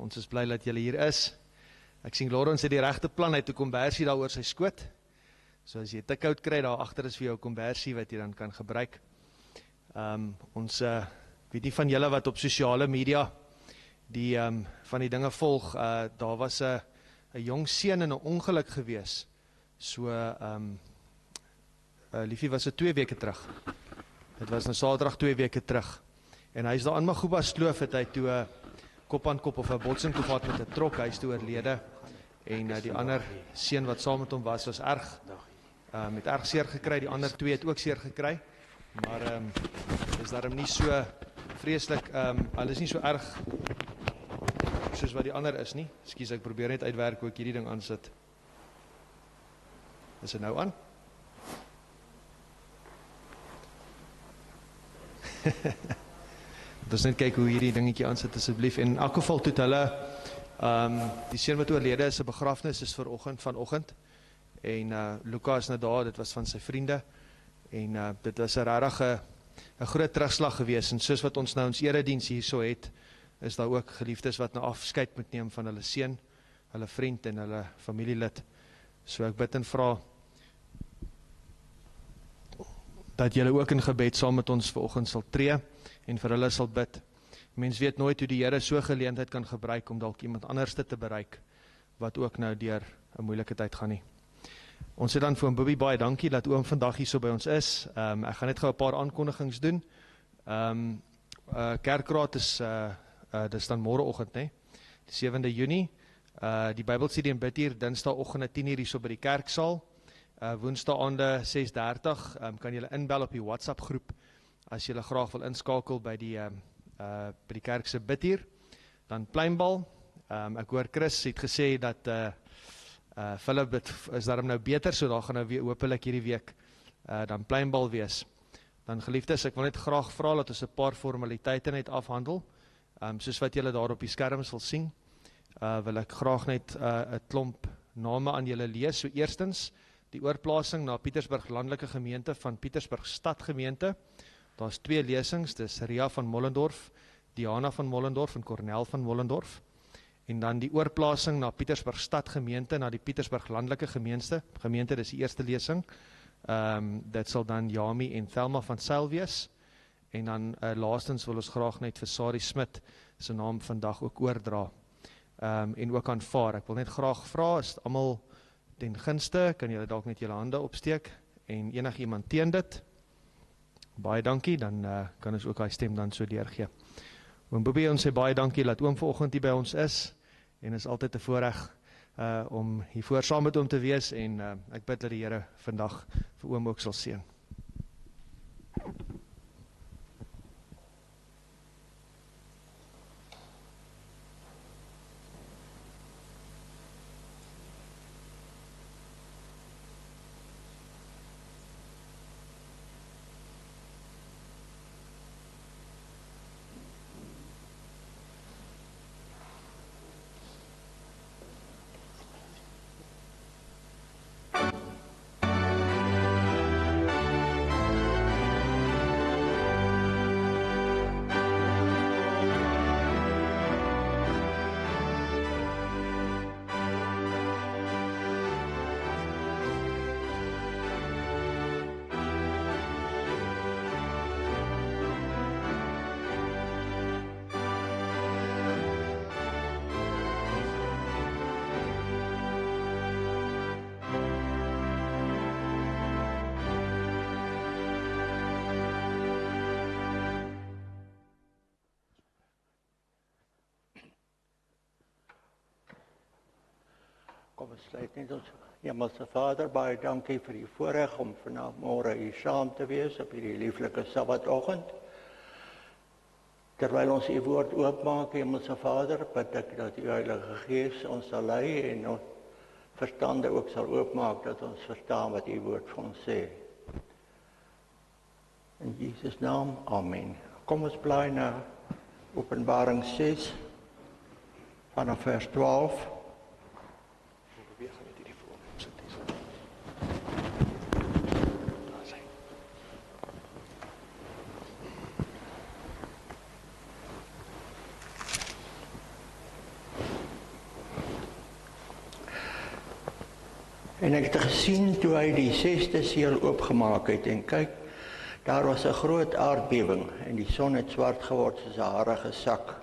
Ons is bly dat julle hier is. Ek sien Lawrence het die regte plan, hy het 'n kombersie daar oor sy skoot. So as jy te koud kry, daar agter is vir jou 'n kombersie wat jy dan kan gebruik. Ons weet nie van julle wat op sosiale media die van die dinge volg, daar was 'n jong seun in 'n ongeluk gewees. So liefie was dit 2 weke terug. Dit was nou Saterdag 2 weke terug. En hy is daar in Magubas Kloof, het hy toe kop aan kop of 'n botsing gehad met 'n trok, hy is toe oorlede. En die ander seun wat saam met hom was erg, het erg seer gekry, die ander 2 het ook seer gekry. Maar is daarom nie so vreeslik, hulle is nie so erg soos wat die ander is nie. Ekskuus, ek probeer net uitwerk hoe ek hierdie ding aansit. Is dit nou aan? Dus net kyk hoe hierdie dingetjie aansit asseblief. En in elk geval toe hulle die seun wat oorlede is, 'n begrafnis is vanoggend. En Luca is nou daar, dit was van sy vriende. En dit was 'n regtig 'n groot terugslag gewees. En soos wat ons nou ons erediens hierso het, is daar ook geliefdes wat nou afskeid moet neem van hulle seun, hulle vriend en hulle familielid. So ek bid en vra dat julle ook in gebed saam met ons vanoggend sal tree en vir hulle sal bid. Mens weet nooit hoe die Here so geleentheid kan gebruik om dalk iemand anders te bereik wat ook nou deur 'n moeilike tyd gaan nie. Ons sê dan vir oom Bobby baie dankie dat oom vandag hier so by ons is. Ek gaan net gou 'n paar aankondigings doen. Kerkraad is dis dan môreoggend, né? Die 7de Junie. Die Bybelstudie en bid hier Dinsdagoggend 10:00 hier so by die kerksaal. Woensdaande 6:30 kan julle inbel op die WhatsApp groep as julle graag wil inskakel by die kerk se bidhuur. Dan pleinbal. Ek hoor Chris het gesê dat Philip is daarom nou beter, so daar gaan nou weer hopelik hierdie week dan pleinbal wees. Dan geliefdes, ek wil net graag vra dat ons 'n paar formaliteite net afhandel. Soos wat julle daar op die skerms wil sien, wil ek graag net 'n klomp name aan julle lees. So eerstens, die oorplasing na Pietersburg Landelike Gemeente van Pietersburg Stadgemeente. Daar's 2 lesings, dis Ria van Mollendorf, Diana van Mollendorf en Cornel van Mollendorf. En dan die oorplasing na Pietersburg Stadgemeente, na die Pietersburg Landelike Gemeente, dis die eerste lesing. Dit sal dan Jami en Thelma van Sail wees. En dan laastens wil ons graag net vir Sari Smit se naam vandag ook oordra. En ook aanvaar. Ek wil net graag vra, is almal ten gunste, kan julle dalk net julle hande opsteek en enigiemand teen dit? Baie dankie, dan kan ons ook hy stem dan so deurgee. Oom Bobby, ons sê baie dankie dat oom vanoggend hier by ons is en is altyd 'n voorreg om hiervoor saam met oom te wees en ek bid dat die Here vandag vir oom ook sal seën. Kom ons sluit net ons Hemelse Vader, baie dankie vir die voorreg om vanmôre hier saam te wees op hierdie lieflike Sabbatoggend. Terwyl ons u woord oopmaak, Hemelse Vader, bid ek dat u Heilige Gees ons sal lei en ons verstande ook sal oopmaak, dat ons verstaan wat u woord vir ons sê. In Jesus naam, amen. Kom ons blaai na Openbaring 6 vanaf vers 12. En ek het gesien toe hy die 6de seël oopgemaak het en kyk, daar was 'n groot aardbewing en die son het swart geword soos 'n harige sak.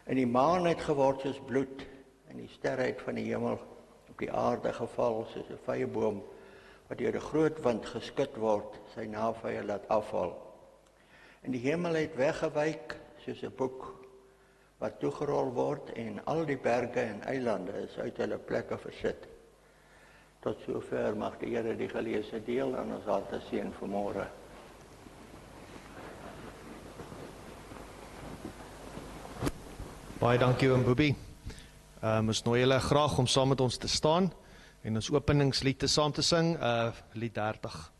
En die maan het geword soos bloed en die sterre het van die hemel op die aarde geval soos 'n vyeboom wat deur 'n groot wind geskud word, sy navye laat afval. En die hemel het weggewyk soos 'n boek wat toegerol word en al die berge en eilande is uit hulle plekke versit. Tot sover mag die Here die geleesde deel aan ons harte seën vanmôre. Baie dankie oom Boobie. Ons nooi julle graag om saam met ons te staan en ons openingslied te saam te sing, lied 30.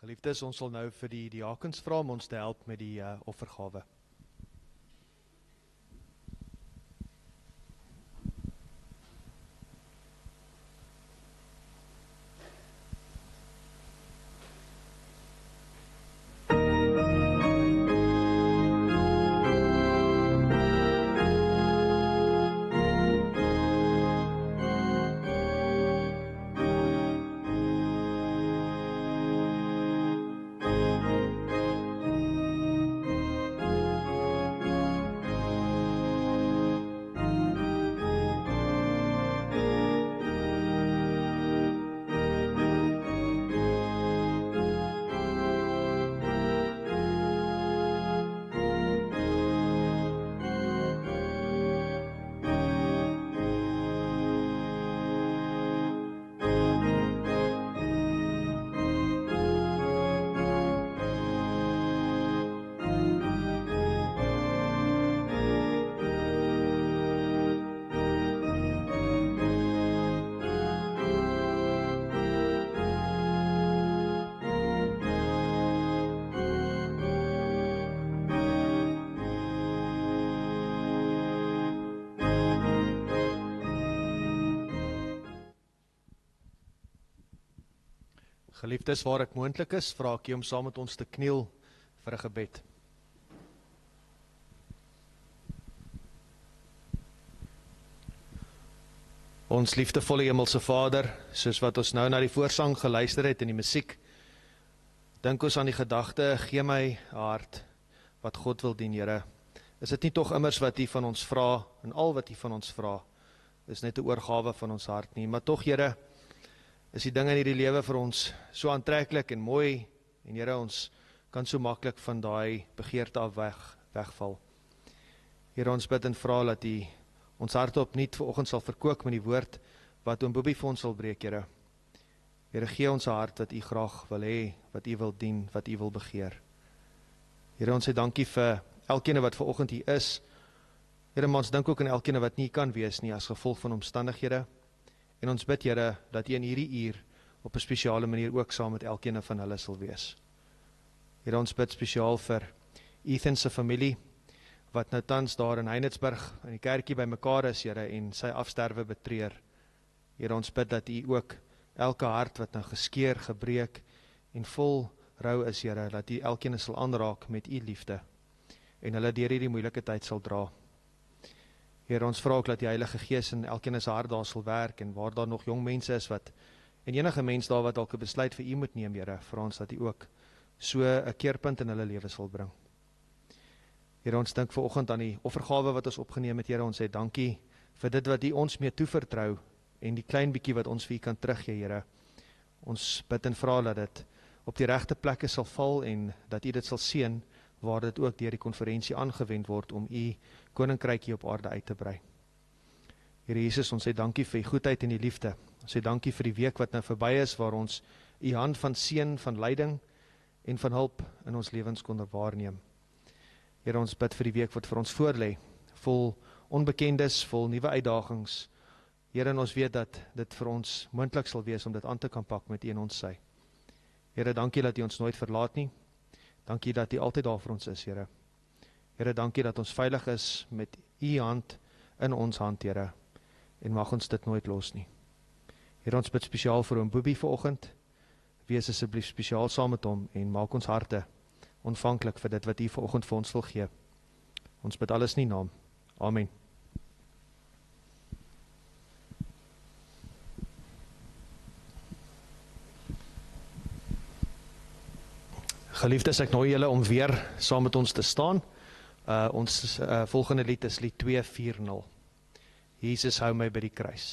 Geliefdes, ons sal nou vir die diakens vra om ons te help met die offergawe. Geliefdes, waar dit moontlik is, vra ek u om saam met ons te kniel vir 'n gebed. Ons liefdevolle Hemelse Vader, soos wat ons nou na die voorsang geluister het in die musiek, dink ons aan die gedagte, gee my 'n hart wat God wil dien, Here. is dit nie tog immers wat U van ons vra, en al wat U van ons vra, is net 'n oorgawe van ons hart nie, maar tog, Here, is die dinge in hierdie lewe vir ons so aantreklik en mooi, en Here, ons kan so maklik van daai begeerte af wegval. Here, ons bid en vra dat U ons harte opnuut vanoggend sal verkoop met die woord wat oom Bobbie vir ons sal breek, Here. Here, gee ons 'n hart wat U graag wil hê, wat U wil dien, wat U wil begeer. Here, ons sê dankie vir elkeen wat vanoggend hier is. Here, maar ons dink ook aan elkeen wat nie kan wees nie as gevolg van omstandighede. En ons bid, Here, dat U in hierdie uur op 'n spesiale manier ook saam met elkeen van hulle sal wees. Here, ons bid spesiaal vir Ethan se familie, wat nou tans daar in Heinertsburg in die kerkie bymekaar is, Here, en sy afsterwe betreur. Here, ons bid dat U ook elke hart wat nou geskeur, gebreek en vol rou is, Here, dat U elkeen sal aanraak met U liefde en hulle deur hierdie moeilike tyd sal dra. Here, ons vra ook dat die Heilige Gees in elkeen se hart daar sal werk, en waar daar nog jong mense is wat, en enige mens daar wat dalk 'n besluit vir U moet neem, Here, vra ons dat U ook so 'n keerpunt in hulle lewe sal bring. Here, ons dink vanoggend aan die offergawe wat ons opgeneem het, Here, ons sê dankie vir dit wat U ons mee toevertrou, en die klein bietjie wat ons vir U kan teruggee, Here. Ons bid en vra dat dit op die regte plekke sal val, en dat U dit sal seën, waar dit ook deur die konferensie aangewend word om U koninkryk hier op aarde uit te brei. Here Jesus, ons sê dankie vir U goedheid en U liefde. Ons sê dankie vir die week wat nou verby is, waar ons U hand van seën, van leiding en van hulp in ons lewens kon waarneem. Here, ons bid vir die week wat vir ons voorlê, vol onbekendes, vol nuwe uitdagings. Here, en ons weet dat dit vir ons moontlik sal wees om dit aan te kan pak met U en ons sy. Here, dankie dat U ons nooit verlaat nie. Dankie dat U altyd daar vir ons is, Here. Here, dankie dat ons veilig is met U hand in ons hand, Here. En mag ons dit nooit los nie. Here, ons bid spesiaal vir oom Bobbie vanoggend. Wees asseblief spesiaal saam met hom en maak ons harte ontvanklik vir dit wat U vanoggend vir ons wil gee. Ons bid alles in U naam. Amen. Geliefdes, ek nooi julle om weer saam met ons te staan. Ons volgende lied is lied 240. Jesus hou my by die kruis.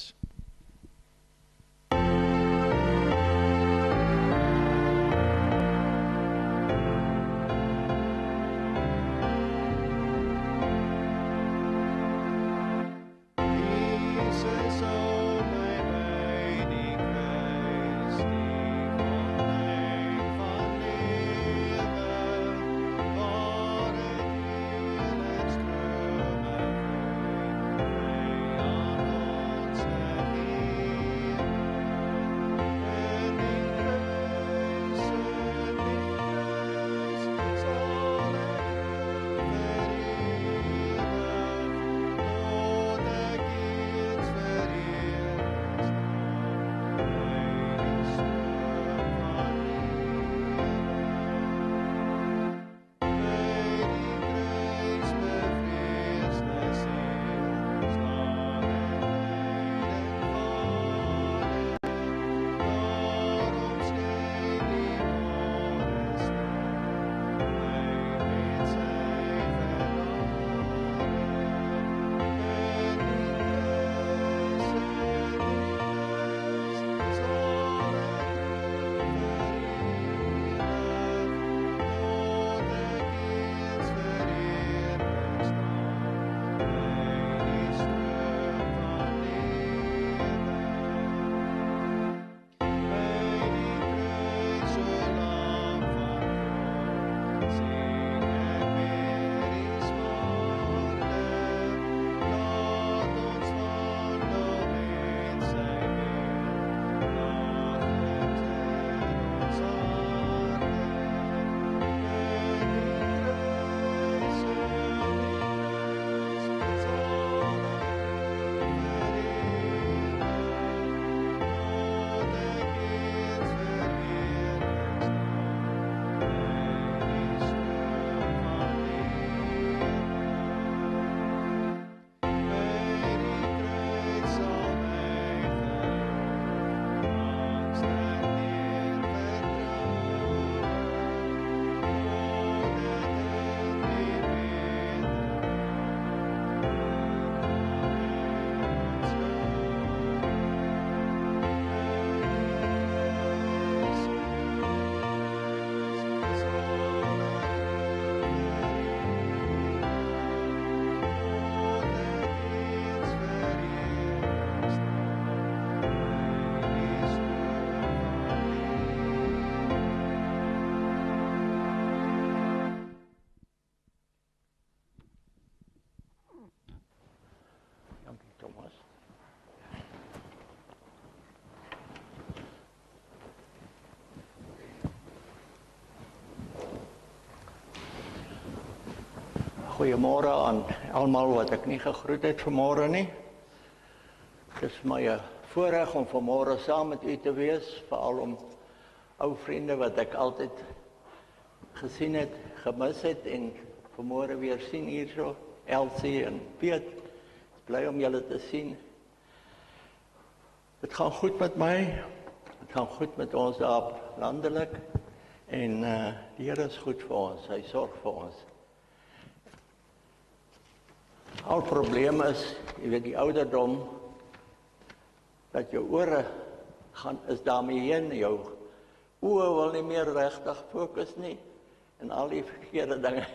Goeiemôre aan almal wat ek nie gegroet het vanmôre nie. Dit is my voorreg om vanmôre saam met u te wees, veral om ou vriende wat ek altyd gesien het, gemis het en vanmôre weer sien hierso, Elsie en Piet. Bly om julle te sien. Dit gaan goed met my. Dit gaan goed met ons daar landelik en die Here is goed vir ons. Hy sorg vir ons. Al probleem is, jy weet die ouderdom, dat jou ore is daarmee heen, jou oë wil nie meer regtig fokus nie, en al die verkeerde dinge.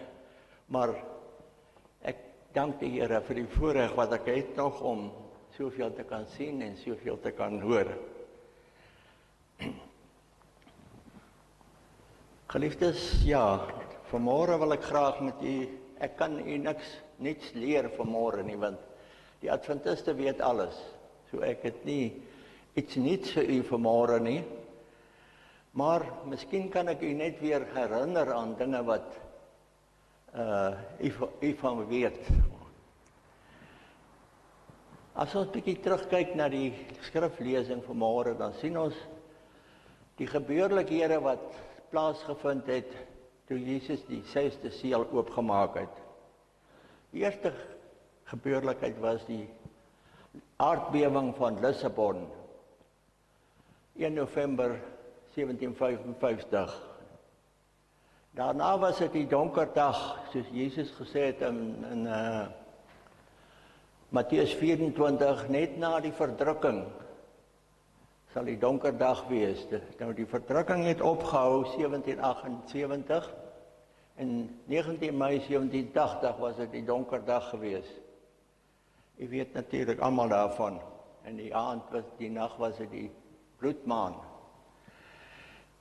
Maar ek dank die Here vir die voorreg wat ek het nog om soveel te kan sien en soveel te kan hoor. Geliefdes, ja, vanmôre wil ek graag met u, ek kan u niks leer vanmôre nie, want die Adventiste weet alles. So ek het nie iets niets vir u vanmôre nie. Maar miskien kan ek u net weer herinner aan dinge wat u van weet. As ons 'n bietjie terugkyk na die skriflesing vanmôre, dan sien ons die gebeurlikhede wat plaasgevind het toe Jesus die 6de seël oopgemaak het. Die eerste gebeurlikheid was die aardbewing van Lissabon, 1 November 1755. Daarna was dit die donker dag, soos Jesus gesê het in Matteus 24, net na die verdrukking sal die donker dag wees. Nou die verdrukking het opgehou 1778 en 19 Mei 1780 was dit die donker dag gewees. U weet natuurlik almal daarvan. En die nag was dit die bloedmaan.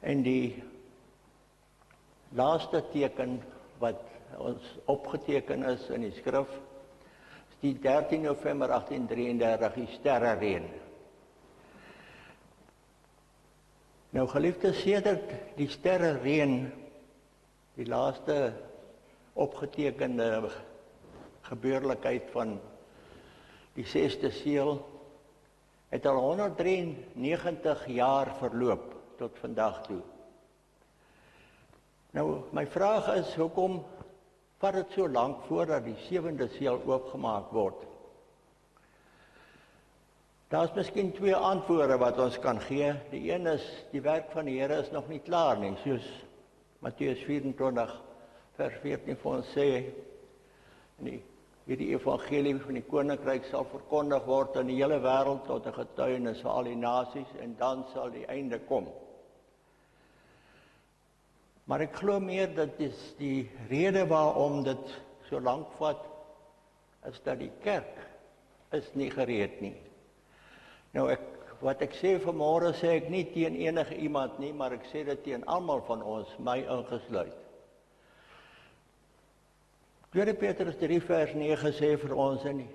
En die laaste teken wat ons opgeteken is in die skrif, is die 13 November 1833, die sterrereën. Nou geliefdes, sedert die sterrereën, die laaste opgetekende gebeurlikheid van die 6de seël, het al 193 jaar verloop tot vandag toe. Nou, my vraag is, hoekom vat dit so lank voordat die 7de seël oopgemaak word? Daar is miskien twee antwoorde wat ons kan gee. Die een is, die werk van die Here is nog nie klaar nie, soos Matteus 24, vers 14 vir ons sê, hierdie evangelie van die koninkryk sal verkondig word in die hele wêreld tot 'n getuienis vir al die nasies, en dan sal die einde kom. Maar ek glo meer dat is die rede waarom dit so lank vat, is dat die kerk is nie gereed nie. Nou, wat ek sê vanmôre, sê ek nie teen enige iemand nie, maar ek sê dit teen almal van ons, my ingesluit. 2 Petrus 3 vers 9 sê vir ons, en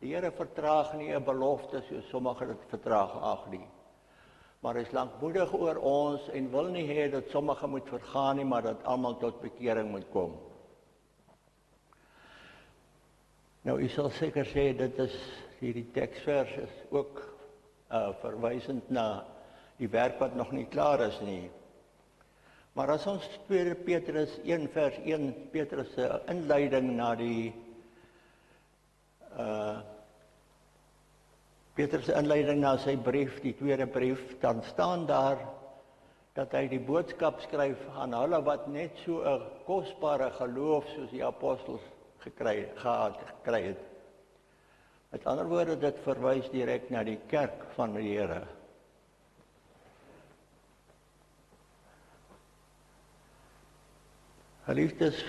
die Here vertraag nie 'n belofte soos sommige dit vertraag ag nie. Maar hy is lankmoedig oor ons en wil nie hê dat sommige moet vergaan nie, maar dat almal tot bekering moet kom. Nou, u sal seker sê, dit is hierdie teksvers is ook verwysend na die werk wat nog nie klaar is nie. Maar as ons 2 Petrus 1 vers 1, Petrus se inleiding na die Petrus se inleiding na sy brief, die tweede brief, dan staan daar dat hy die boodskap skryf aan hulle wat net so 'n kosbare geloof soos die apostels gekry het. Met ander woorde, dit verwys direk na die kerk van die Here. Geliefdes,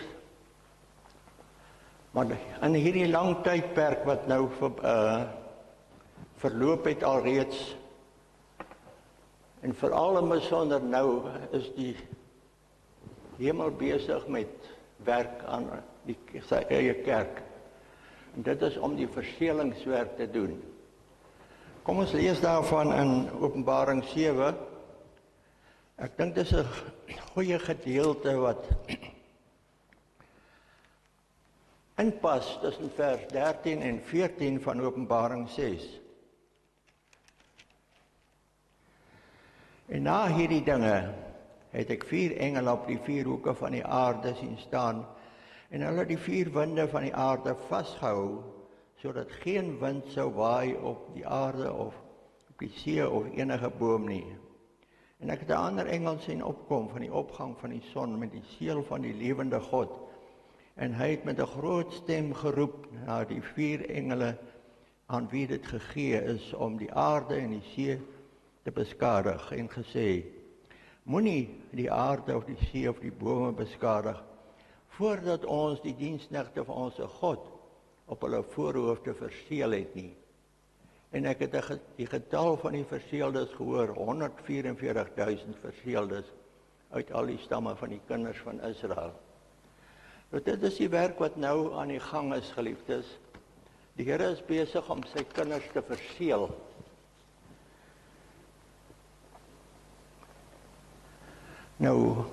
maar in hierdie lang tydperk wat nou verloop het alreeds, en veral in besonder nou, is die hemel besig met werk aan sy eie kerk. En dit is om die verseëlingswerk te doen. Kom ons lees daarvan in Openbaring 7. Ek dink dis 'n goeie gedeelte wat inpas tussen vers 13 en 14 van Openbaring 6. En na hierdie dinge het ek 4 engele op die 4 hoeke van die aarde sien staan, en hulle die 4 winde van die aarde vasgehou, sodat geen wind sou waai op die aarde of op die see of enige boom nie. En ek het 'n ander engel sien opkom van die opgang van die son met die seël van die lewende God. En hy het met 'n groot stem geroep na die 4 engele aan wie dit gegee is om die aarde en die see te beskadig en gesê: moenie die aarde of die see of die bome beskadig voordat ons die diensknegte van ons God op hulle voorhoofde verseël het nie. En ek het die getal van die verseëldes gehoor, 144.000 verseëldes uit al die stamme van die kinders van Israel. Nou, dit is die werk wat nou aan die gang is, geliefdes. Die Here is besig om sy kinders te verseël. Nou,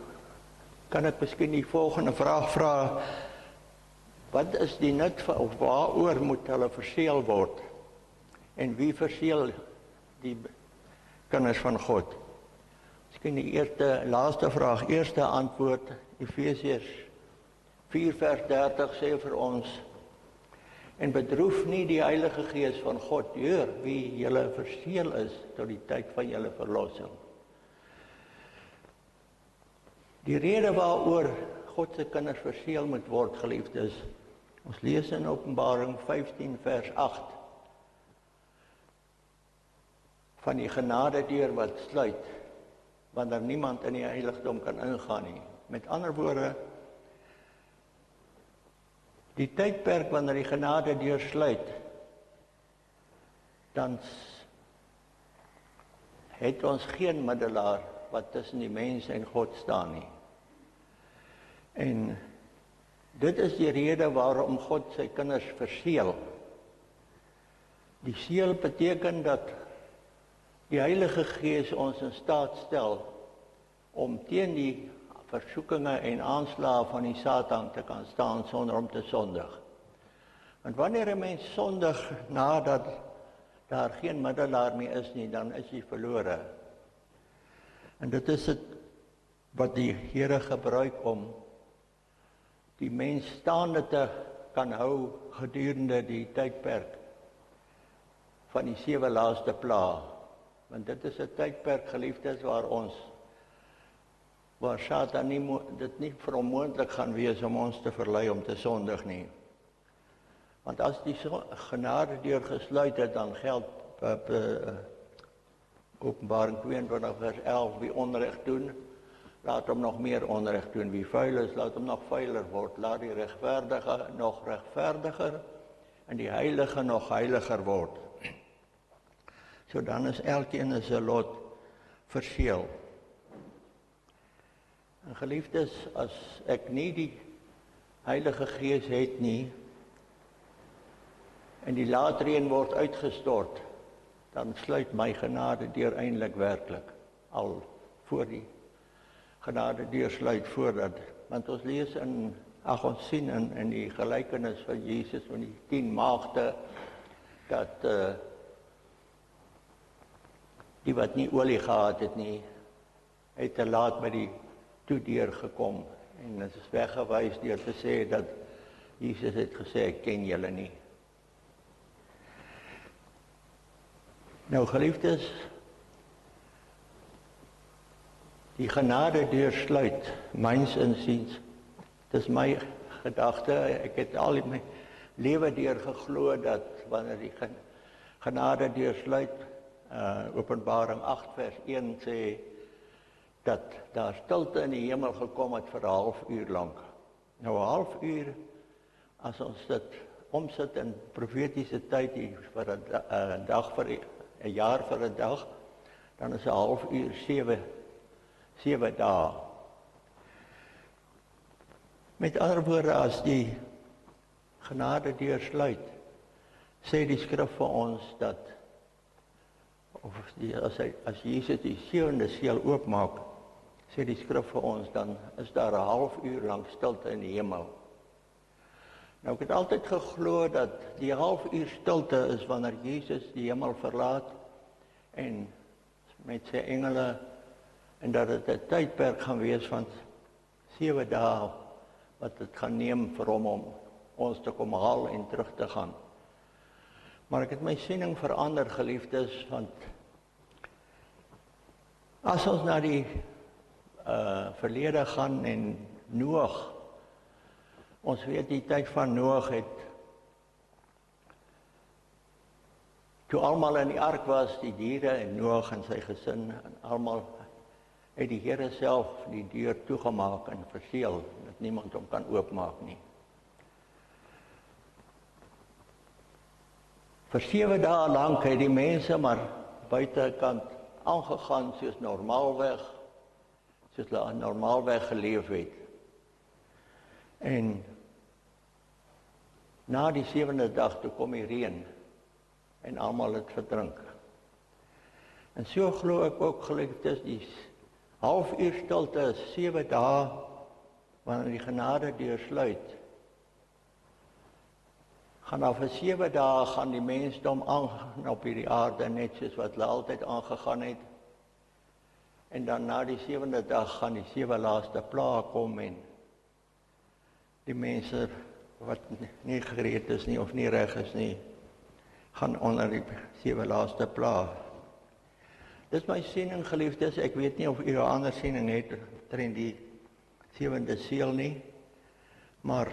kan ek miskien die volgende vraag vra: wat is die nut van, of waaroor moet hulle verseël word? En wie verseël die kinders van God? Miskien die laaste vraag, eerste antwoord, Efesiërs 4 vers 30 sê vir ons: en bedroef nie die Heilige Gees van God, deur wie julle verseël is tot die tyd van julle verlossing. Die rede waaroor God se kinders verseël moet word, geliefdes, ons lees in Openbaring 15 vers 8 van die genadedeur wat sluit, wanneer niemand in die heiligdom kan ingaan nie. Met ander woorde, die tydperk wanneer die genadedeur sluit, dan het ons geen middelaar wat tussen die mens en God staan nie. En dit is die rede waarom God sy kinders verseël. Die seël beteken dat die Heilige Gees ons in staat stel om teen die versoekinge en aanslae van die Satan te kan staan sonder om te sondig. Want wanneer 'n mens sondig nadat daar geen middelaar meer is nie, dan is hy verlore. En dit is dit wat die Here gebruik om die mens staande te kan hou gedurende die tydperk van die 7 laaste plaae. Want dit is 'n tydperk, geliefdes, waar Satan dit nie vir hom moontlik gaan wees om ons te verlei om te sondig nie. Want as die genadedeur gesluit het, dan geld Openbaring 22 vers 11, wie onreg doen, laat hom nog meer onreg doen. Wie vuil is, laat hom nog vuiler word. Laat die regverdige nog regverdiger en die heilige nog heiliger word. So dan is elkeen in sy lot verseël. En geliefdes, as ek nie die Heilige Gees het nie, en die laatreën word uitgestort, dan sluit my genadedeur eintlik werklik al voor die genadedeur sluit voordat. Want ons lees ons sien in die gelykenis van Jesus van die 10 maagde dat die wat nie olie gehad het nie, het te laat by die toedeur gekom en dit is weggewys deur te sê dat Jesus het gesê, ek ken julle nie. Nou geliefdes, die genadedeur sluit, myns insiens, dis my gedagte, ek het al my lewe deur geglo dat wanneer die genadedeur sluit, Openbaring 8 vers 1 sê, dat daar stilte in die hemel gekom het vir 'n halfuur lank. Nou 'n halfuur, as ons dit omsit in profetiese tyd vir 'n dag vir 'n jaar vir 'n dag, dan is 'n halfuur 7 dae. Met ander woorde, as die genadedeur sluit, sê die skrif vir ons dat as Jesus die 7de seël oopmaak, sê die skrif vir ons, dan is daar 'n halfuur lank stilte in die hemel. Nou, ek het altyd geglo dat die halfuur stilte is wanneer Jesus die hemel verlaat en met sy engele, en dat dit 'n tydperk gaan wees van 7 dae wat dit gaan neem vir hom om ons te kom haal en terug te gaan. Maar ek het my siening verander, geliefdes, want as ons na die verlede gaan en Noag, ons weet die tyd van Noag het, toe almal in die ark was, die diere en Noag en sy gesin, en almal het die Here self die deur toegemaak en verseël, dat niemand hom kan oopmaak nie. Vir 7 dae lank het die mense maar buitekant aangegaan soos normaalweg geleef het. En na die 7de dag toe kom die reën en almal het verdrink. En so glo ek ook, geliefdes, die halfuur stilte is 7 dae wanneer die genade deursluit. Gaan af vir 7 dae gaan die mensdom aan op hierdie aarde net soos wat hulle altyd aangegaan het. En dan na die 7de dag gaan die 7 laaste plaag kom en die mense wat nie gereed is nie of nie reg is nie, gaan onder die 7 laaste plaag. Dis my siening, geliefdes. Ek weet nie of u 'n ander siening het omtrent die 7de seël nie, maar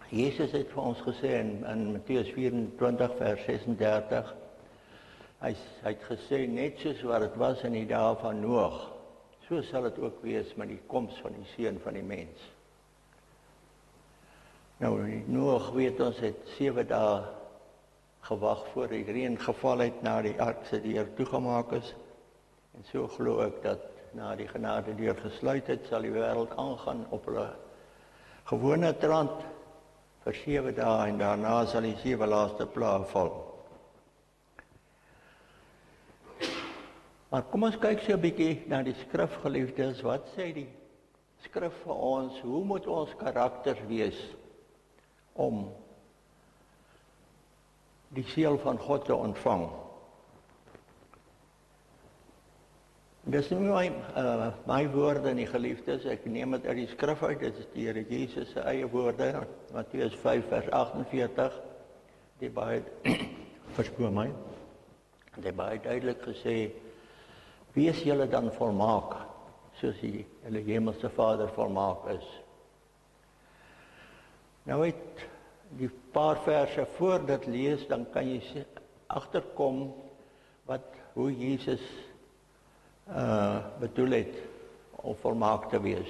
Jesus het vir ons gesê in Matteus 24 vers 36, hy het gesê, net soos wat dit was in die dae van Noag, so sal dit ook wees met die koms van die Seun van die mens. Nou, Noag, weet ons, het 7 dae gewag voor die reën geval het, na die ark se deur toegemaak is. En so glo ek dat na die genade deur gesluit het, sal die wêreld aangaan op hulle gewone trant vir 7 dae en daarna sal die 7 laaste plaag val. Maar kom ons kyk so 'n bietjie na die skrif, geliefdes. Wat sê die skrif vir ons? Hoe moet ons karakters wees om die seël van God te ontvang? Dis nie my woorde nie, geliefdes. Ek neem dit uit die skrif uit. Dit is die Here Jesus se eie woorde. Matteus 5 vers 48. Die baie verskoon my. Die baie duidelik gesê, wees julle dan volmaak, soos die hemelse Vader volmaak is. Nou het die paar verse voor dit lees, dan kan jy agterkom hoe Jesus bedoel het om volmaak te wees.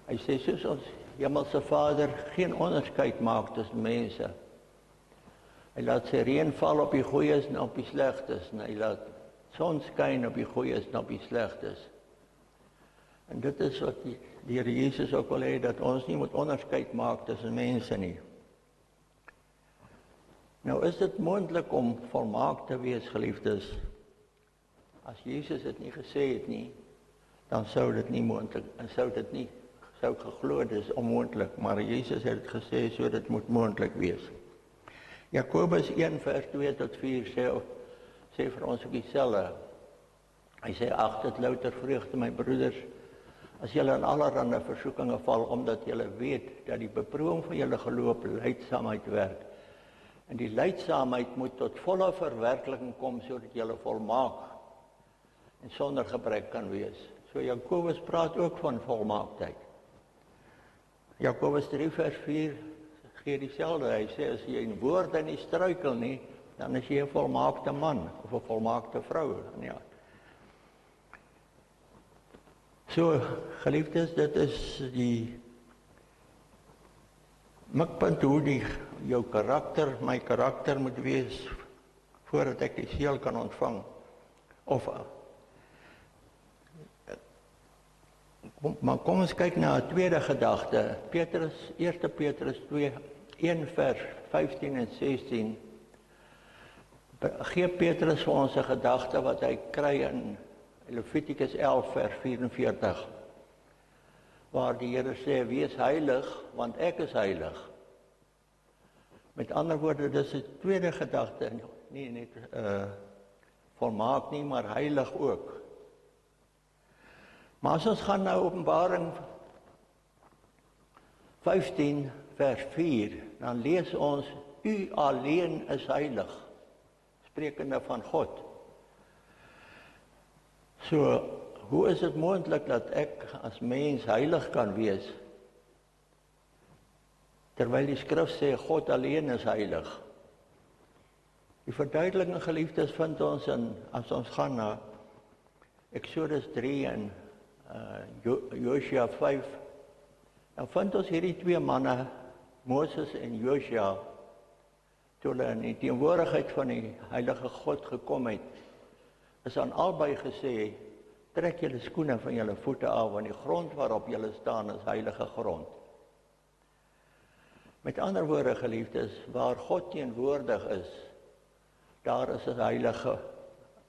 Hy sê, soos ons hemelse Vader geen onderskeid maak tussen mense. Hy laat sy reën val op die goeies en op die slegtes, en hy laat son skyn op die goeies en op die slegtes. En dit is wat die Here Jesus ook wil hê, dat ons nie moet onderskeid maak tussen mense nie. Nou is dit moontlik om volmaak te wees, geliefdes. As Jesus dit nie gesê het nie, dan sou dit nie moontlik, en sou geglo dis onmoontlik, maar Jesus het dit gesê, so dit moet moontlik wees. Jakobus 1 vers 2 tot 4 sê vir ons ook dieselfde. Hy sê, ag dit louter vreugde, my broeders, as julle in allerlei versoekinge val, omdat julle weet dat die beproewing van julle geloof lydsaamheid werk. En die lydsaamheid moet tot volle verwerkliking kom, sodat julle volmaak en sonder gebrek kan wees. So Jakobus praat ook van volmaaktheid. Jakobus 3 vers 4 gee dieselfde. Hy sê, as jy in woorde nie struikel nie, dan is jy 'n volmaakte man of 'n volmaakte vrou. Ja. So, geliefdes, dit is die mikpunt hoe jou karakter, my karakter moet wees, voordat ek die seël kan ontvang. Maar kom ons kyk na 'n tweede gedagte. 1 Petrus 2, 1 vers 15 en 16. Gee Petrus vir ons 'n gedagte wat hy kry in Levitikus 11 vers 44. waar die Here sê, wees heilig, want ek is heilig. Met ander woorde, dis 'n tweede gedagte, nie net volmaak nie, maar heilig ook. Maar as ons gaan na Openbaring 15 vers 4, dan lees ons, u alleen is heilig, sprekende van God. So, hoe is dit moontlik dat ek as mens heilig kan wees, terwyl die skrif sê, God alleen is heilig? Die verduideliking, geliefdes, vind ons as ons gaan na Exodus 3 en Josua 5, dan vind ons hierdie twee manne, Moses en Josua, toe hulle in die teenwoordigheid van die heilige God gekom het, is aan albei gesê, trek julle skoene van julle voete af, want die grond waarop julle staan is heilige grond. Met ander woorde, geliefdes, waar God teenwoordig is, daar is 'n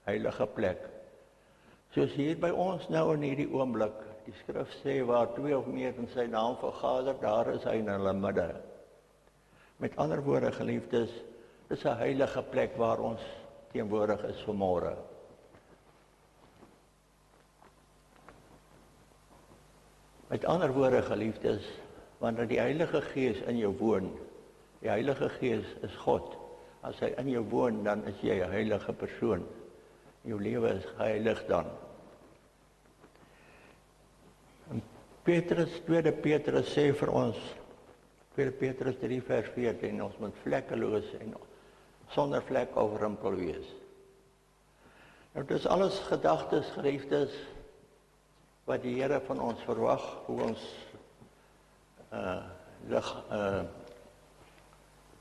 heilige plek. Soos hier by ons nou in hierdie oomblik, die skrif sê, waar 2 of meer in sy naam vergader, daar is hy in hulle midde. Met ander woorde, geliefdes, dis 'n heilige plek waar ons teenwoordig is vanmôre. Met ander woorde, geliefdes, wanneer die Heilige Gees in jou woon, die Heilige Gees is God. As hy in jou woon, dan is jy 'n heilige persoon. Jou lewe is geheilig dan. En Tweede Petrus sê vir ons, 2 Petrus 3 vers 14, ons moet vlekkeloos en sonder vlek oorrimpel wees. Nou, dit is alles gedagtes, geliefdes, wat die Here van ons verwag, hoe ons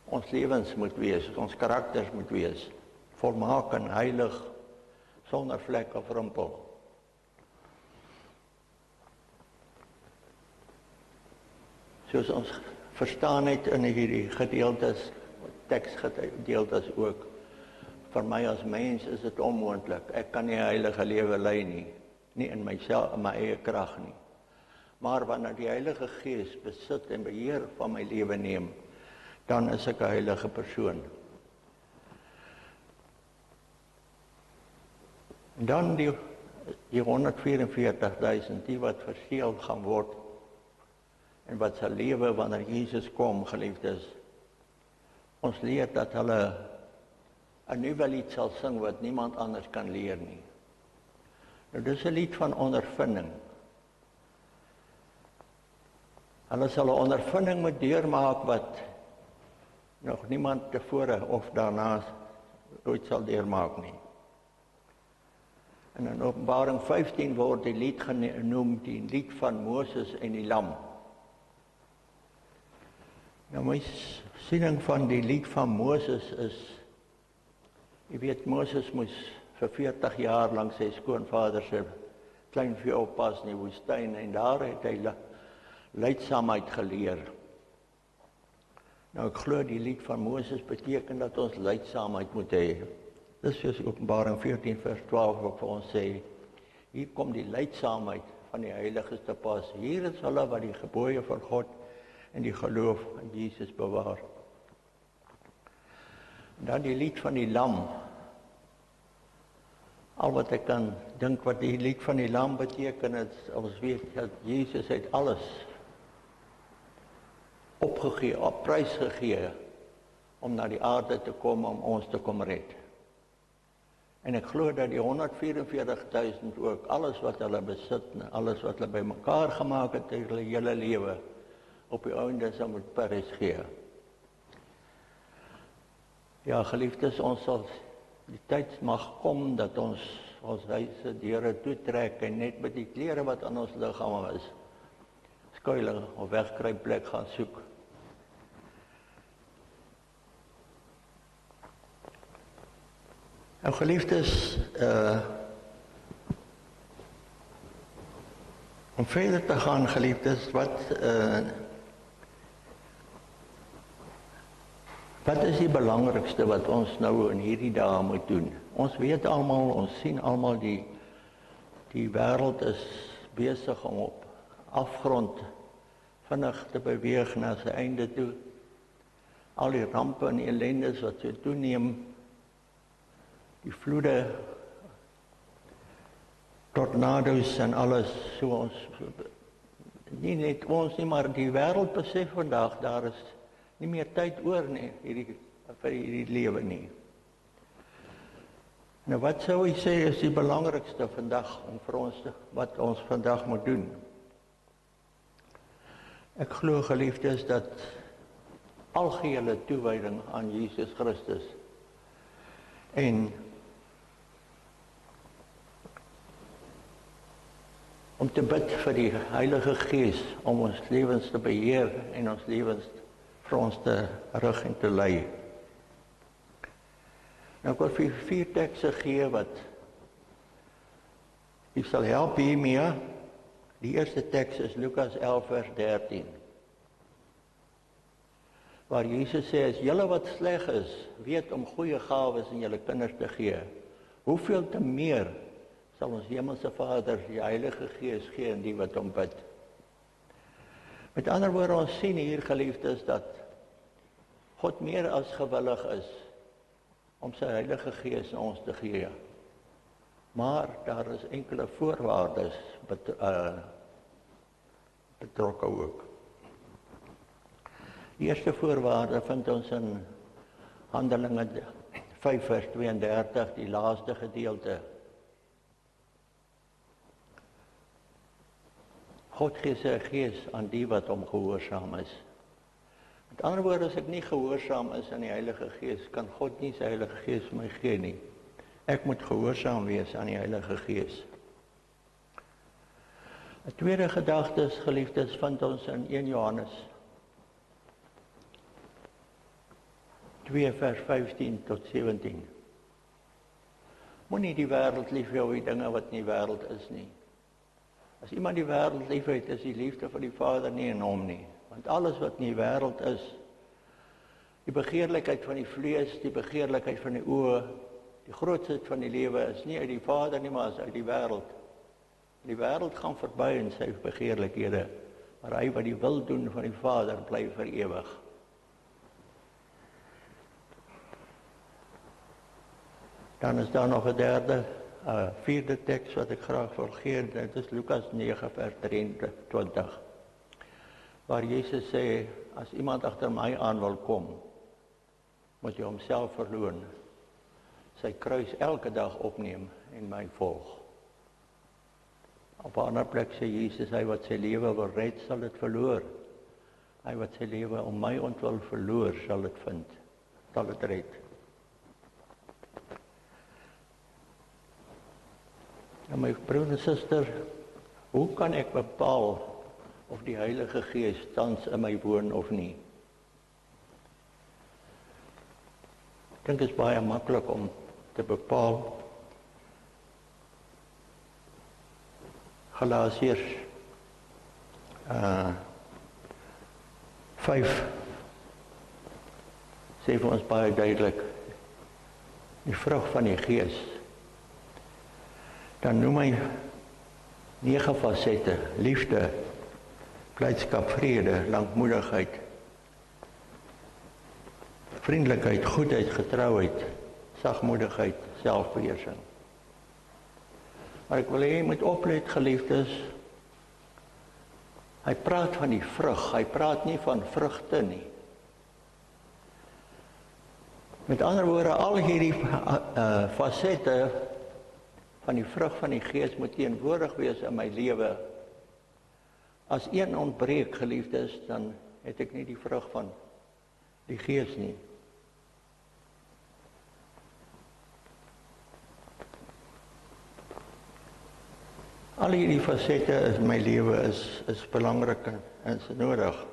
ons lewens moet wees, ons karakters moet wees, volmaak en heilig, sonder vlek of rimpel. Soos ons verstaan het in hierdie gedeeltes, teksgedeeltes ook, vir my as mens is dit onmoontlik. Ek kan nie 'n heilige lewe lei nie in myself, in my eie krag nie. Maar wanneer die Heilige Gees besit en beheer van my lewe neem, dan is ek 'n heilige persoon. En dan die 144.000, die wat verseël gaan word, en wat sal lewe wanneer Jesus kom, geliefdes. Ons leer dat hulle 'n nuwe lied sal sing wat niemand anders kan leer nie. Nou, dis 'n lied van ondervinding. Hulle sal 'n ondervinding moet deurmaak wat nog niemand tevore of daarna ooit sal deurmaak nie. En in Openbaring 15 word die lied genoem die lied van Moses en die lam. Nou, my siening van die lied van Moses is, jy weet, Moses moes vir 40 jaar lank sy skoonvader se kleinvee oppas in die woestyn, en daar het hy lydsaamheid geleer. Nou, ek glo die lied van Moses beteken dat ons lydsaamheid moet hê. Dis soos Openbaring 14 vers 12 ook vir ons sê, hier kom die lydsaamheid van die heiliges te pas. Hier is hulle wat die gebooie van God en die geloof in Jesus bewaar. En dan die lied van die lam. Al wat ek kan dink wat die lied van die lam beteken, is ons weet dat Jesus het alles opgegee, op prys gegee, om na die aarde te kom, om ons te kom red. En ek glo dat die 144.000 ook, alles wat hulle besit, alles wat hulle bymekaar gemaak het, hulle hele lewe, op die einde sal moet prys gee. Ja, geliefdes, ons sal die tyd mag kom dat ons huise deure toetrek en net met die klere wat aan ons liggaam is, skuiling of wegkruipplek gaan soek. Nou, geliefdes, om verder te gaan, geliefdes, wat is die belangrikste wat ons nou in hierdie dae moet doen? Ons weet almal, ons sien almal, die wêreld is besig om op afgrond vinnig te beweeg na sy einde toe. Al die rampe en ellendes wat so toeneem, die vloede, tornado's en alles, so ons, nie net ons nie, maar die wêreld besef vandag, daar is nie meer tyd oor nie, vir hierdie lewe nie. Nou wat sou hy sê is die belangrikste vandag, om vir ons, wat ons vandag moet doen? Ek glo, geliefdes, dat algehele toewyding aan Jesus Christus en om te bid vir die Heilige Gees om ons lewens te beheer en ons lewens vir ons te rig en te lei. Nou ek wil vir 4 tekste gee wat u sal help hiermee. Die eerste teks is Lukas 11 vers 13. Waar Jesus sê, as julle wat sleg is, weet om goeie gawes aan julle kinders te gee, hoeveel te meer sal ons hemelse Vader die Heilige Gees gee aan die wat hom bid. Met ander woorde, ons sien hier, geliefdes, dat God meer as gewillig is om sy Heilige Gees aan ons te gee. Maar daar is enkele voorwaardes betrokke ook. Die eerste voorwaarde vind ons in Handelinge 5 vers 32, die laaste gedeelte. God gee sy gees aan die wat hom gehoorsaam is. Met ander woorde, as ek nie gehoorsaam is aan die Heilige Gees, kan God nie sy Heilige Gees vir my gee nie. Ek moet gehoorsaam wees aan die Heilige Gees. 'n tweede gedagte, geliefdes, vind ons in 1 Johannes 2 vers 15 tot 17. Moenie die wêreld lief hê, die dinge wat nie wêreld is nie. As iemand die wêreld lief het, is die liefde vir die Vader nie in hom nie. Want alles wat nie wêreld is, die begeerlikheid van die vlees, die begeerlikheid van die oë, die grootste van die lewe is nie uit die Vader nie, maar is uit die wêreld. Die wêreld gaan verby in sy begeerlikhede, maar hy wat die wil doen van die Vader bly vir ewig. Dan is daar nog 'n vierde teks wat ek graag wil gee, dit is Lukas 9 vers 23, waar Jesus sê, as iemand agter my aan wil kom, moet hy homself verloon, sy kruis elke dag opneem en my volg. Op 'n ander plek sê Jesus, hy wat sy lewe wil red, sal dit verloor. Hy wat sy lewe om my ontwil verloor, sal dit vind, sal dit red. En my broer en suster, hoe kan ek bepaal of die Heilige Gees tans in my woon of nie? Ek dink dit is baie maklik om te bepaal. Galasiërs 5 sê vir ons baie duidelik, die vrug van die Gees. Dan noem hy 9 fasette: liefde, blydskap, vrede, lankmoedigheid, vriendelikheid, goedheid, getrouheid, sagmoedigheid, selfbeheersing. Maar ek wil hê jy moet oplet, geliefdes. Hy praat van die vrug, hy praat nie van vrugte nie. Met ander woorde, al hierdie fasette van die vrug van die Gees moet teenwoordig wees in my lewe. As een ontbreek, geliefdes, dan het ek nie die vrug van die Gees nie. Al hierdie fasette in my lewe is belangrik en is nodig.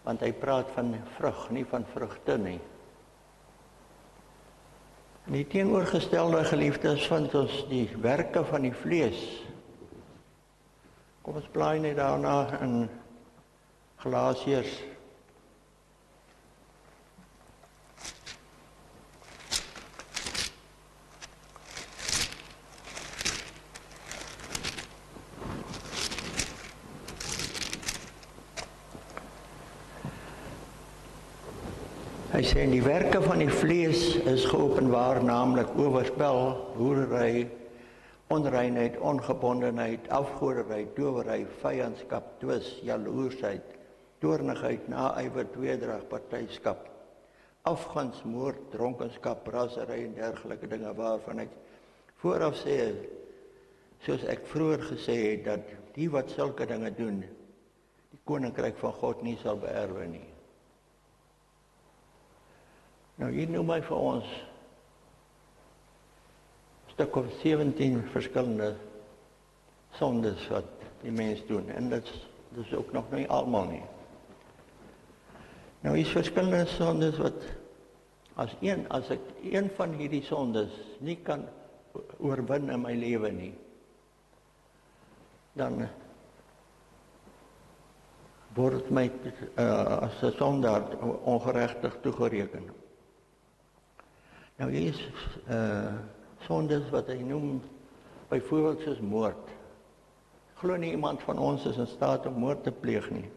Want hy praat van vrug, nie van vrugte nie. En die teenoorgestelde, geliefdes, vind ons die werke van die vlees. Kom ons blaai net daarna in Galasiërs 5 Hy sê en die werke van die vlees is geopenbaar, naamlik oorspel, hoerery, onreinheid, ongebondenheid, afgoderry, towery, vyandskap, twis, jaloersheid, toornigheid, naaiwer, tweedrag, partyskap, afguns, moord, dronkenskap, rasery en dergelike dinge waarvan ek vooraf sê, soos ek vroeër gesê het, dat die wat sulke dinge doen, die koninkryk van God nie sal beerwe nie. Nou hier noem hy vir ons stuk of 17 verskillende sondes wat die mens doen, en dit is ook nog nie almal nie. Nou is verskillende sondes wat, as ek een van hierdie sondes nie kan oorwin in my lewe nie, dan word my as 'n sondaar ongeregtig toegereken. Nou hier is sondes wat hy noem, byvoorbeeld soos moord. Glo nie iemand van ons is in staat om moord te pleeg nie.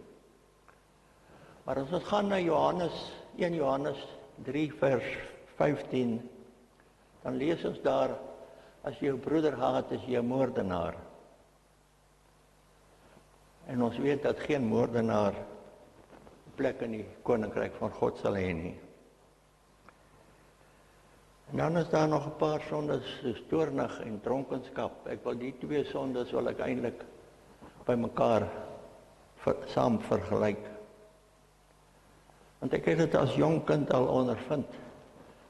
Maar as ons gaan na 1 Johannes 3 vers 15, dan lees ons daar, as jy jou broeder haat, is jy 'n moordenaar. En ons weet dat geen moordenaar plek in die koninkryk van God sal hê nie. En dan is daar nog 'n paar sondes, soos toornig en dronkenskap. Ek wil die twee sondes wil ek eintlik by mekaar saam vergelyk. Want ek het dit as jong kind al ondervind,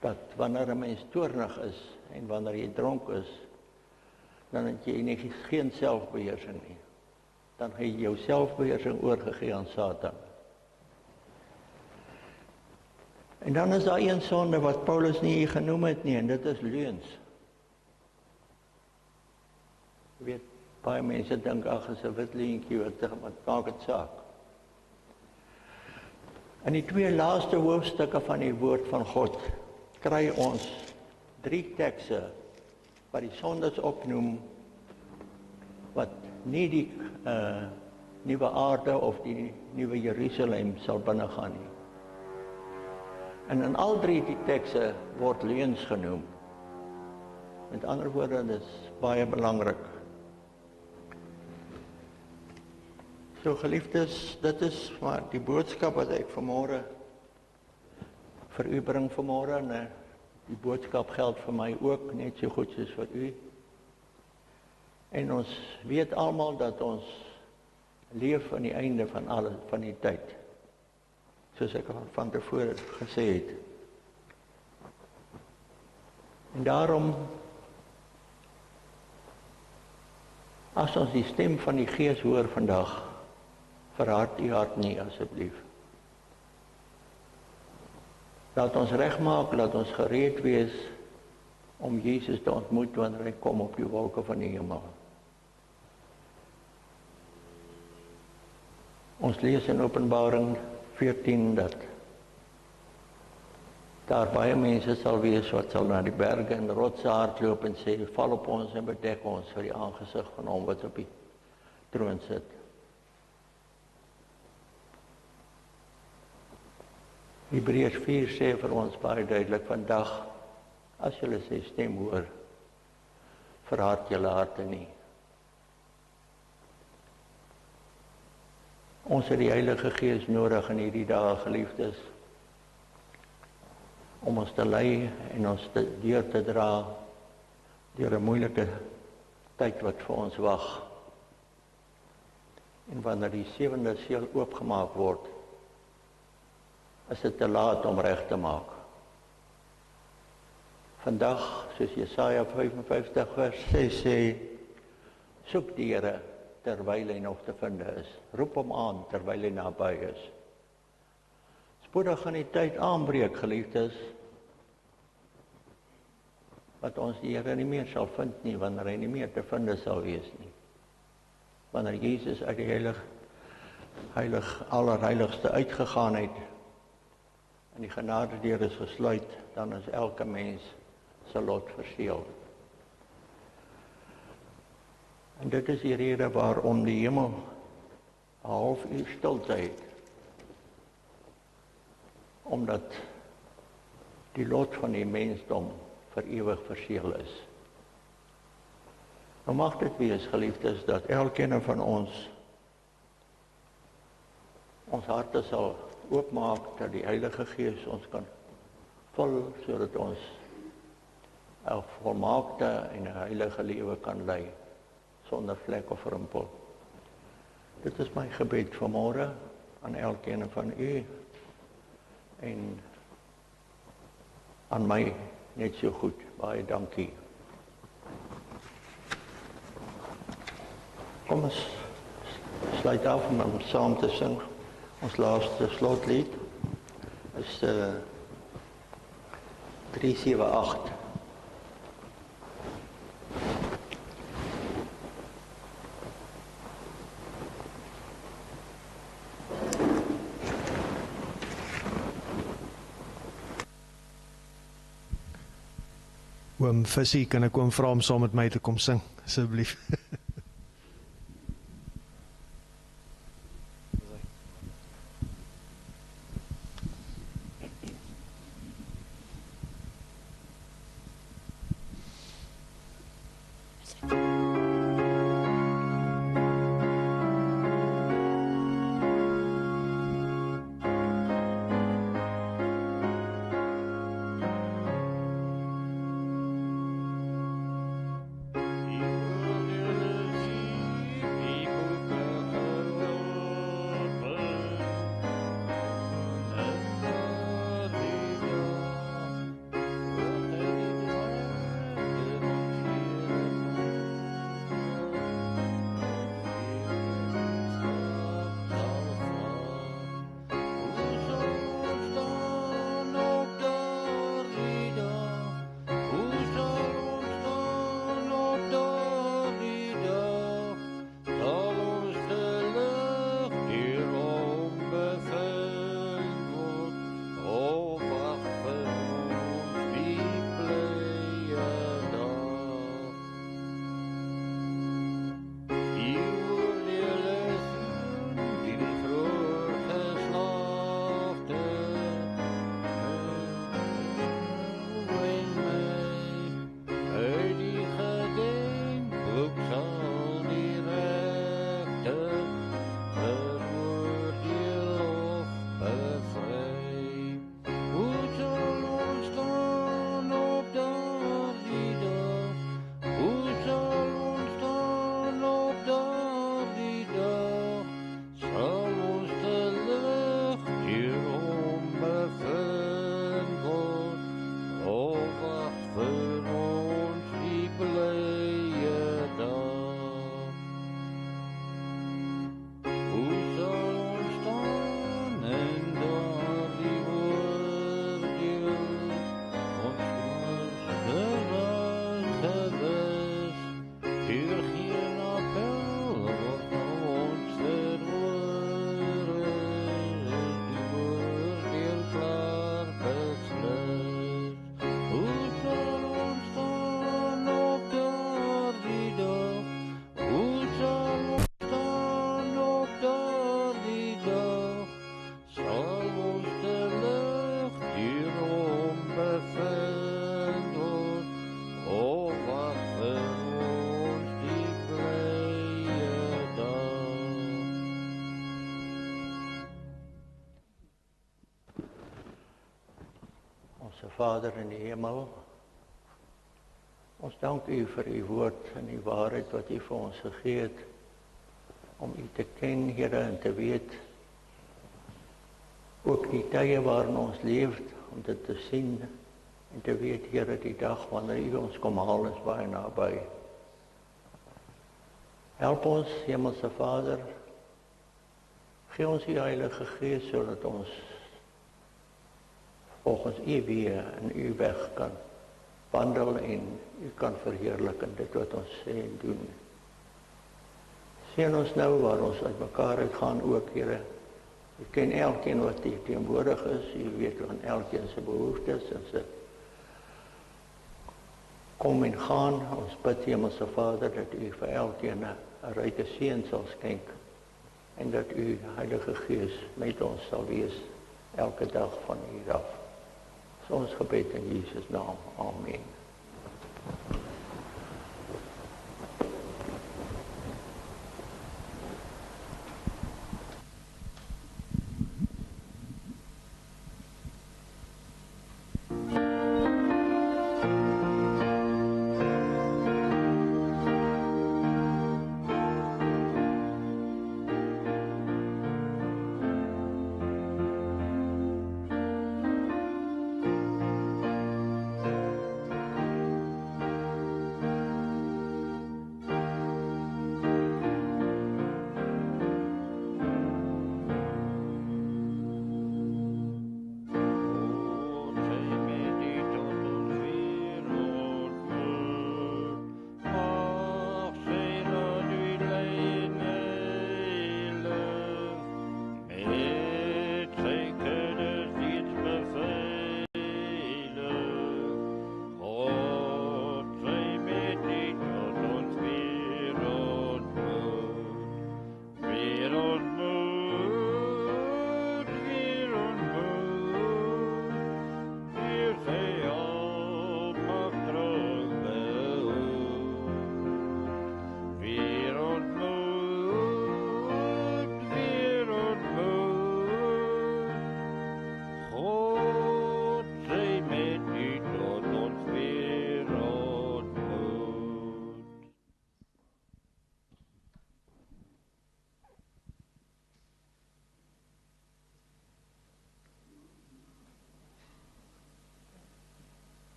dat wanneer 'n mens toornig is en wanneer jy dronk is, dan het jy geen selfbeheersing nie. Dan het jy jou selfbeheersing oorgegee aan Satan. En dan is daar een sonde wat Paulus nie hier genoem het nie, en dit is leuns. Jy weet, baie mense dink, ag, is 'n wit leentjie, wat maak dit saak? In die 2 laaste hoofstukke van die woord van God, kry ons 3 tekste wat die sondes opnoem, wat nie die nuwe aarde of die nuwe Jerusalem sal binnegaan nie. En in al 3 die tekste word leuns genoem. Met ander woorde, dit is baie belangrik. So geliefdes, dit is maar die boodskap wat ek vanmôre vir u bring vanmôre, en die boodskap geld vir my ook, net so goed soos vir u. En ons weet almal dat ons leef aan die einde van die tyd, soos ek van tevore gesê het. En daarom, as ons die stem van die Gees hoor vandag, verhard u hart nie asseblief. Laat ons regmaak, laat ons gereed wees om Jesus te ontmoet wanneer hy kom op die wolke van die hemel. Ons lees in Openbaring 14 dat daar baie mense sal wees wat sal na die berge en rotse hardloop en sê, val op ons en bedek ons vir die aangesig van hom wat op die troon sit. Hebreërs 4 sê vir ons baie duidelik, vandag, as julle sy stem hoor, verhard julle harte nie. Ons het die Heilige Gees nodig in hierdie dae, geliefdes, om ons te lei en ons deur te dra deur 'n moeilike tyd wat vir ons wag. En wanneer die 7de seël oopgemaak word, is dit te laat om reg te maak. Vandag, soos Jesaja 55 vers 6 sê, soek die Here terwyl hy nog te vind is. Roep hom aan terwyl hy naby is. Spoedig gaan die tyd aanbreek, geliefdes, wat ons die Here nie meer sal vind nie, wanneer hy nie meer te vind sal wees nie. Wanneer Jesus uit die allerheiligste uitgegaan het, en die genadedeur is gesluit, dan is elke mens se lot verseël. En dit is die rede waarom die hemel 'n halfuur stilte het. Omdat die lot van die mensdom vir ewig verseël is. Nou mag dit wees, geliefdes, dat elkeen van ons harte sal oopmaak, dat die Heilige Gees ons kan vul, sodat ons 'n volmaakte en 'n heilige lewe kan lei, sonder vlek of rimpel. Dit is my gebed vanmôre aan elkeen van u, en aan my net so goed. Baie dankie. Kom ons sluit af om saam te sing. Ons laaste slotlied is 378. Oom Vissie, kan ek oom vra om saam met my te kom sing, asseblief? Vader in die hemel, ons dank u vir u woord en die waarheid wat u vir ons gegee het, om u te ken, Here, en te weet, ook die tye waarin ons leef, om dit te sien, en te weet, Here, die dag wanneer u ons kom haal is baie naby. Help ons, Hemelse Vader, gee ons die Heilige Gees, sodat ons volgens u weë en u weg kan wandel en u kan verheerlik in dit wat ons sê en doen. Seën ons nou waar ons uit mekaar uitgaan ook, Here. U ken elkeen wat hier teenwoordig is, u weet van elkeen se behoeftes en se kom en gaan. Ons bid, Hemelse Vader, dat u vir elkeen 'n ryke seën sal skenk en dat u Heilige Gees met ons sal wees elke dag van hier af. Ons gebed in Jesus naam. Amen.